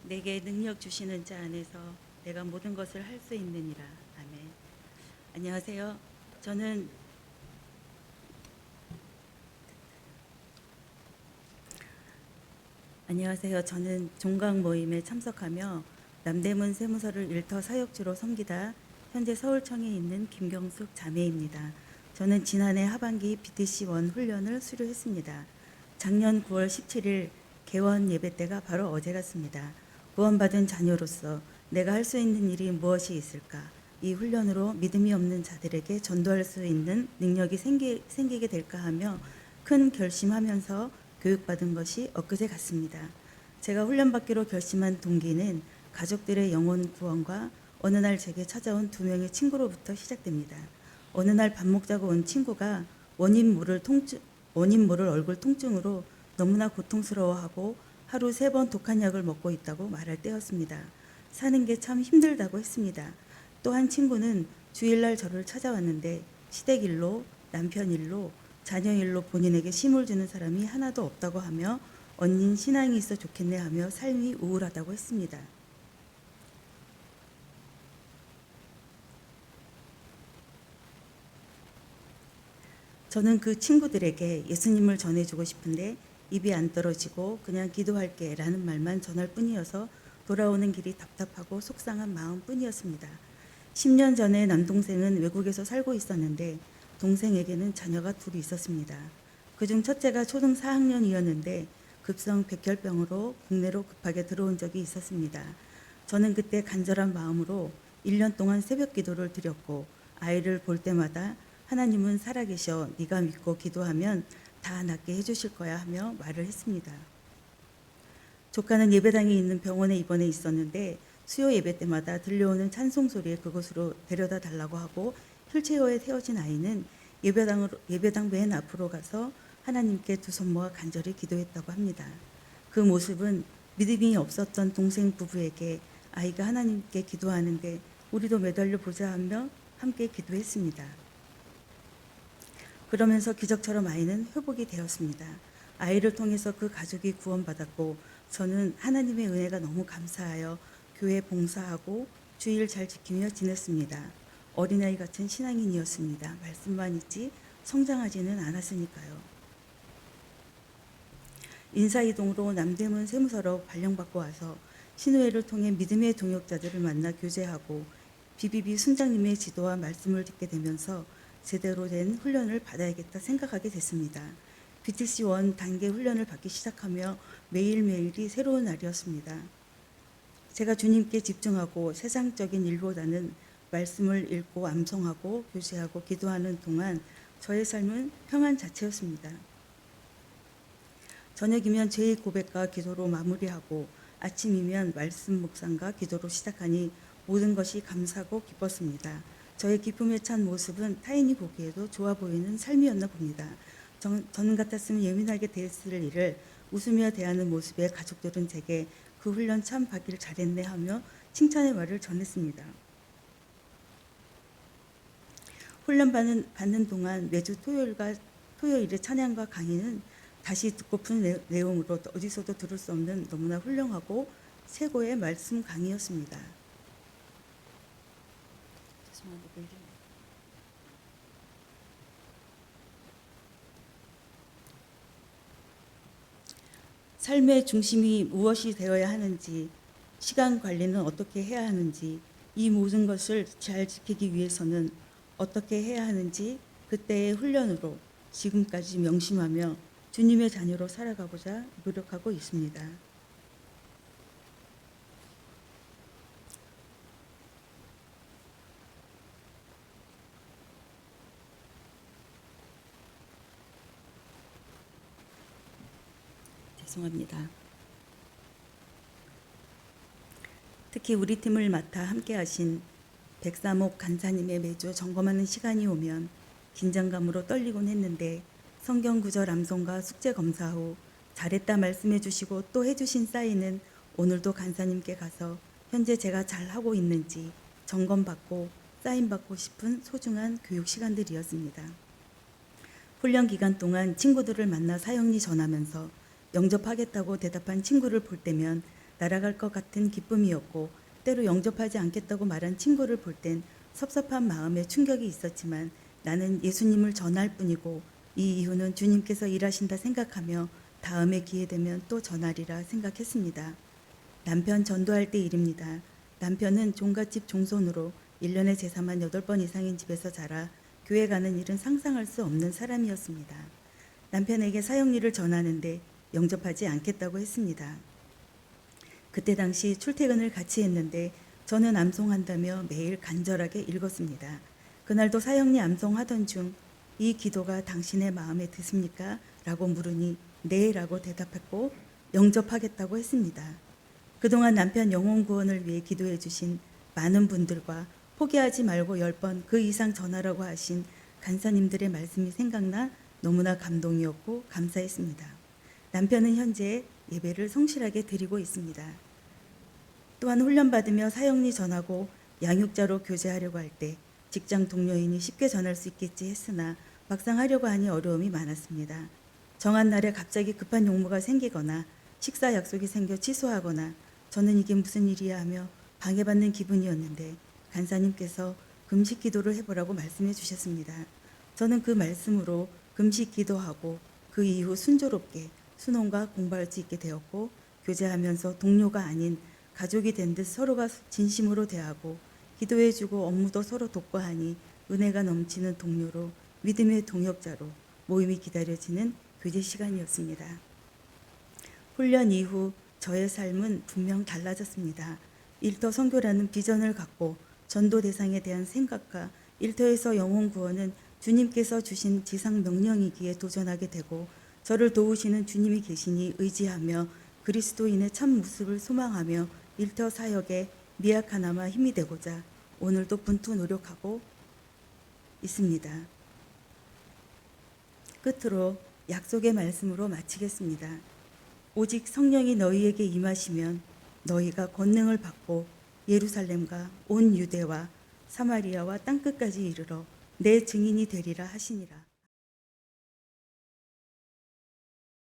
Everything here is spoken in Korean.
내게 능력 주시는 자 안에서 내가 모든 것을 할 수 있느니라. 아멘. 안녕하세요. 저는 종강 모임에 참석하며 남대문 세무서를 일터 사역주로 섬기다 현재 서울청에 있는 김경숙 자매입니다. 저는 지난해 하반기 BTC1 훈련을 수료했습니다. 작년 9월 17일 개원 예배 때가 바로 어제 같습니다. 구원받은 자녀로서 내가 할 수 있는 일이 무엇이 있을까? 이 훈련으로 믿음이 없는 자들에게 전도할 수 있는 능력이 생기게 될까 하며 큰 결심하면서 교육받은 것이 엊그제 같습니다. 제가 훈련받기로 결심한 동기는 가족들의 영혼 구원과 어느 날 제게 찾아온 2명의 친구로부터 시작됩니다. 어느 날 밥 먹자고 온 친구가 원인 모를 얼굴 통증으로 너무나 고통스러워하고 하루 3번 독한 약을 먹고 있다고 말할 때였습니다. 사는 게 참 힘들다고 했습니다. 또 한 친구는 주일날 저를 찾아왔는데 시댁 일로, 남편 일로, 자녀 일로 본인에게 힘을 주는 사람이 하나도 없다고 하며 언닌 신앙이 있어 좋겠네 하며 삶이 우울하다고 했습니다. 저는 그 친구들에게 예수님을 전해주고 싶은데 입이 안 떨어지고 그냥 기도할게 라는 말만 전할 뿐이어서 돌아오는 길이 답답하고 속상한 마음뿐이었습니다. 10년 전에 남동생은 외국에서 살고 있었는데 동생에게는 자녀가 2이 있었습니다. 그중 첫째가 초등 4학년이었는데 급성 백혈병으로 국내로 급하게 들어온 적이 있었습니다. 저는 그때 간절한 마음으로 1년 동안 새벽 기도를 드렸고 아이를 볼 때마다 하나님은 살아계셔 네가 믿고 기도하면 다 낫게 해주실 거야 하며 말을 했습니다. 조카는 예배당이 있는 병원에 입원해 있었는데 수요 예배 때마다 들려오는 찬송 소리에 그곳으로 데려다 달라고 하고 휠체어에 태워진 아이는 예배당 맨 앞으로 가서 하나님께 2손 모아 간절히 기도했다고 합니다. 그 모습은 믿음이 없었던 동생 부부에게 아이가 하나님께 기도하는데 우리도 매달려 보자 하며 함께 기도했습니다. 그러면서 기적처럼 아이는 회복이 되었습니다. 아이를 통해서 그 가족이 구원받았고 저는 하나님의 은혜가 너무 감사하여 교회 봉사하고 주일 잘 지키며 지냈습니다. 어린아이 같은 신앙인이었습니다. 말씀만 있지 성장하지는 않았으니까요. 인사이동으로 남대문 세무서로 발령받고 와서 신우회를 통해 믿음의 동역자들을 만나 교제하고 BBB 순장님의 지도와 말씀을 듣게 되면서 제대로 된 훈련을 받아야겠다 생각하게 됐습니다. BTC1 단계 훈련을 받기 시작하며 매일매일이 새로운 날이었습니다. 제가 주님께 집중하고 세상적인 일보다는 말씀을 읽고 암송하고 교제하고 기도하는 동안 저의 삶은 평안 자체였습니다. 저녁이면 죄의 고백과 기도로 마무리하고 아침이면 말씀 묵상과 기도로 시작하니 모든 것이 감사하고 기뻤습니다. 저의 기쁨에 찬 모습은 타인이 보기에도 좋아 보이는 삶이었나 봅니다. 저는 같았으면 예민하게 대했을 일을 웃으며 대하는 모습에 가족들은 제게 그 훈련 참 받길 잘했네 하며 칭찬의 말을 전했습니다. 훈련 받는 동안 매주 토요일의 찬양과 강의는 다시 듣고픈 내용으로 어디서도 들을 수 없는 너무나 훌륭하고 최고의 말씀 강의였습니다. 삶의 중심이 무엇이 되어야 하는지, 시간 관리는 어떻게 해야 하는지, 이 모든 것을 잘 지키기 위해서는 어떻게 해야 하는지 그때의 훈련으로 지금까지 명심하며 주님의 자녀로 살아가고자 노력하고 있습니다. 죄송합니다. 특히 우리 팀을 맡아 함께하신 백사목 간사님의 매주 점검하는 시간이 오면 긴장감으로 떨리곤 했는데 성경 구절 암송과 숙제 검사 후 잘했다 말씀해 주시고 또 해주신 사인은 오늘도 간사님께 가서 현재 제가 잘하고 있는지 점검받고 사인받고 싶은 소중한 교육 시간들이었습니다. 훈련 기간 동안 친구들을 만나 사형리 전하면서 영접하겠다고 대답한 친구를 볼 때면 날아갈 것 같은 기쁨이었고 때로 영접하지 않겠다고 말한 친구를 볼 땐 섭섭한 마음에 충격이 있었지만 나는 예수님을 전할 뿐이고 이 이후는 주님께서 일하신다 생각하며 다음에 기회 되면 또 전하리라 생각했습니다. 남편 전도할 때 일입니다. 남편은 종갓집 종손으로 1년에 제사만 8번 이상인 집에서 자라 교회 가는 일은 상상할 수 없는 사람이었습니다. 남편에게 사역일을 전하는데 영접하지 않겠다고 했습니다. 그때 당시 출퇴근을 같이 했는데 저는 암송한다며 매일 간절하게 읽었습니다. 그날도 사역리 암송하던 중 이 기도가 당신의 마음에 드십니까? 라고 물으니 네 라고 대답했고 영접하겠다고 했습니다. 그동안 남편 영혼 구원을 위해 기도해 주신 많은 분들과 포기하지 말고 10번 그 이상 전하라고 하신 간사님들의 말씀이 생각나 너무나 감동이었고 감사했습니다. 남편은 현재 예배를 성실하게 드리고 있습니다. 또한 훈련받으며 사역리 전하고 양육자로 교제하려고 할 때 직장 동료이니 쉽게 전할 수 있겠지 했으나 막상 하려고 하니 어려움이 많았습니다. 정한 날에 갑자기 급한 용무가 생기거나 식사 약속이 생겨 취소하거나 저는 이게 무슨 일이야 하며 방해받는 기분이었는데 간사님께서 금식 기도를 해보라고 말씀해 주셨습니다. 저는 그 말씀으로 금식 기도하고 그 이후 순조롭게 순원과 공부할 수 있게 되었고 교제하면서 동료가 아닌 가족이 된 듯 서로가 진심으로 대하고 기도해주고 업무도 서로 돕고 하니 은혜가 넘치는 동료로 믿음의 동역자로 모임이 기다려지는 교제 시간이었습니다. 훈련 이후 저의 삶은 분명 달라졌습니다. 일터 선교라는 비전을 갖고 전도 대상에 대한 생각과 일터에서 영혼 구원은 주님께서 주신 지상 명령이기에 도전하게 되고 저를 도우시는 주님이 계시니 의지하며 그리스도인의 참 모습을 소망하며 일터 사역에 미약하나마 힘이 되고자 오늘도 분투 노력하고 있습니다. 끝으로 약속의 말씀으로 마치겠습니다. 오직 성령이 너희에게 임하시면 너희가 권능을 받고 예루살렘과 온 유대와 사마리아와 땅끝까지 이르러 내 증인이 되리라 하시니라.